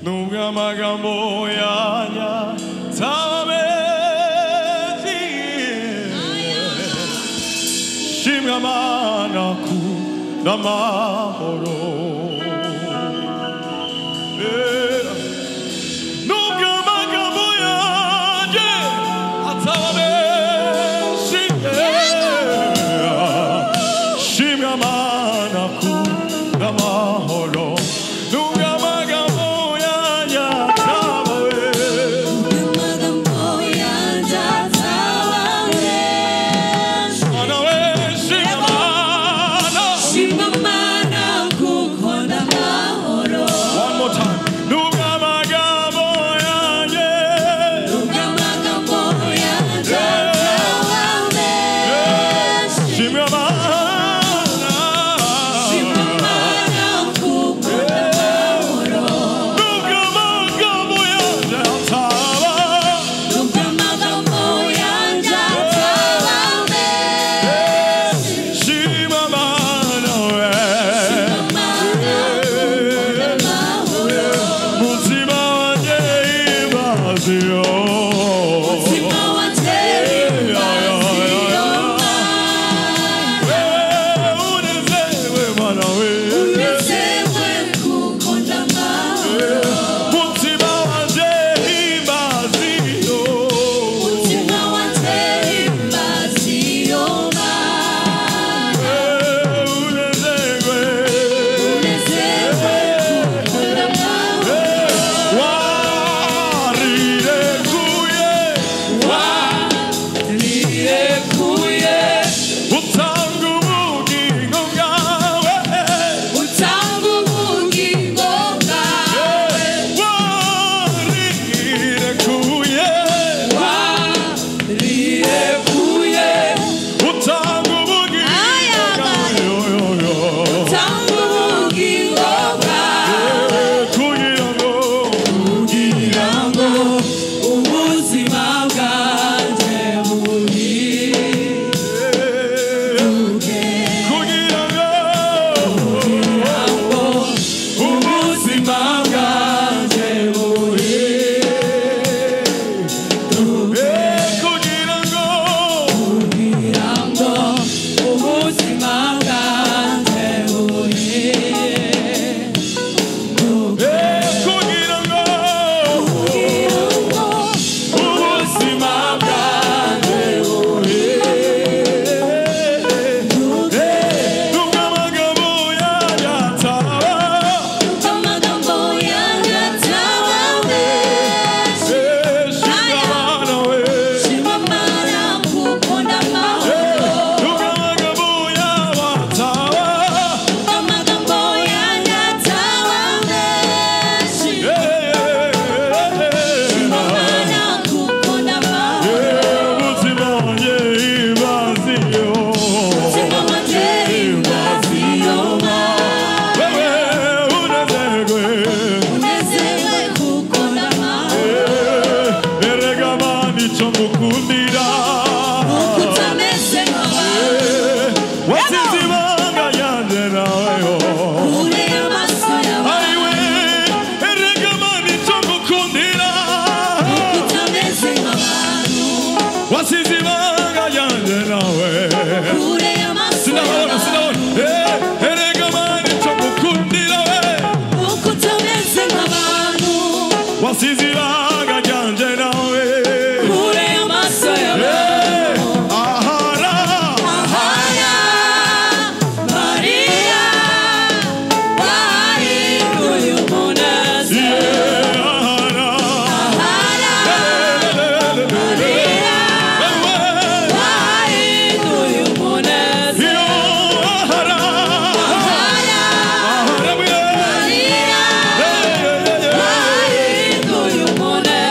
누가 막아모야냐 다음에 심가 많았고 남아오로 Mona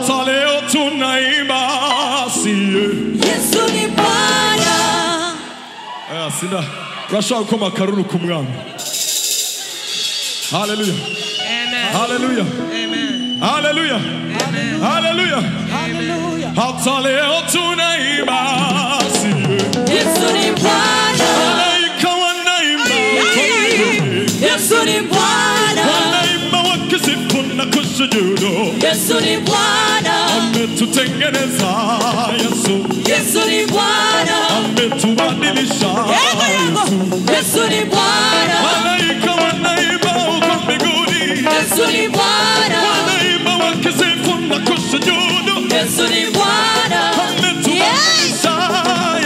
hata leo tunaimba siye Yesu ni Bwana. Sina rasha ukoma karuru kumwami. Hallelujah. Amen. Hallelujah. Amen. Hallelujah. Amen. Hallelujah. Hallelujah. Hata leo tunaimba siye Yesu ni Bwana. malaika wanaimba Yesu ni Bwana. wanaimba wakisifu na kusujudu. Yesu ni Bwana. Ametutengeneza Yesu. Yesu ni Bwana. Ametubadilisha Yesu. Yesu ni Bwana. Malaika wanaimba huko mbinguni. Yesu ni Bwana. Wanaimba wakisifu na kusujudu. Yesu ni Bwana. Ametubadilisha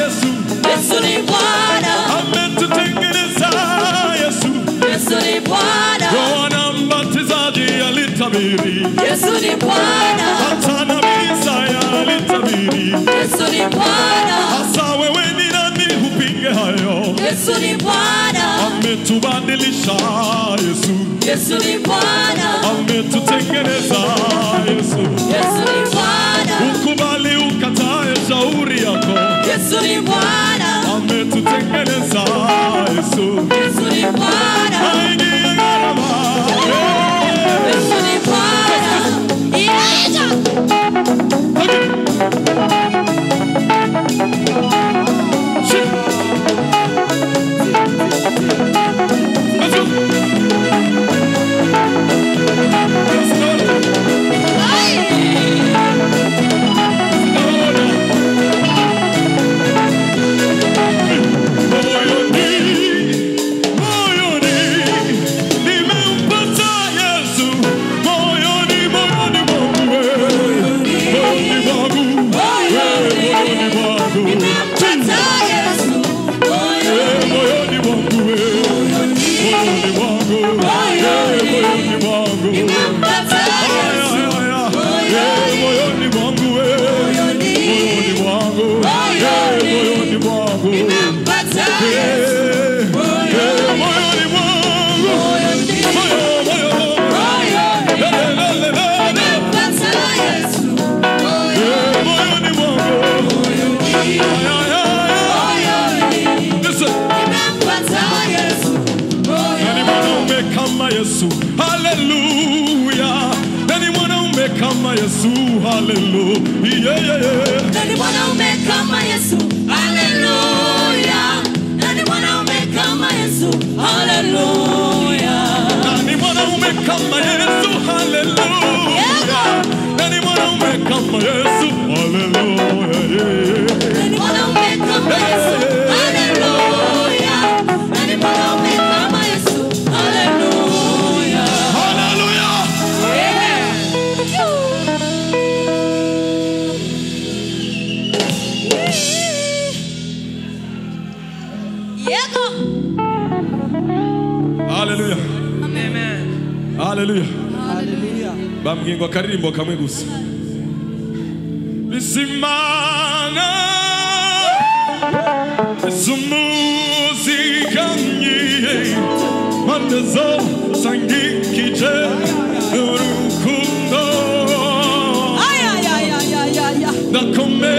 Yesu. Yesu ni Bwana. Ametutengeneza Yesu. Yesu ni Bwana. Yohana Mbatizaji alitabiri. Yesu ni Bwana. Hata nabii Isaya alitabiri. Yesu ni Bwana. Hasa wewe ni nani upinge hayo? Yesu ni Bwana. Ametubadilisha Yesu. Yesu ni Bwana. Ametutengeneza Yesu. Yesu ni Bwana. Ukubali ukatae shauri yako. Yesu ni Bwana. Ametutengeneza Yesu. Yesu ni Bwana. Haingia gharama. Yesu ni Bwana. Hallelujah. Nani mwanaume kama Yesu? Hallelujah. Nani mwanaume kama Yesu? Hallelujah. Nani mwanaume kama Yesu? Hallelujah. Nani mwanaume kama Yesu? Hallelujah. Nani mwanaume kama Yesu? Hallelujah. Nani mwanaume kama Yesu? Hallelujah. Nani mwanaume kama Yesu? Hallelujah. Hallelujah. Hallelujah. Amen. Hallelujah. Hallelujah. Bamgingo karimbo kamwe gusa. Bisimana Bisumuzika nye Mandazo sangikije Urukundo Ay ay ay ay ay ay. Nakome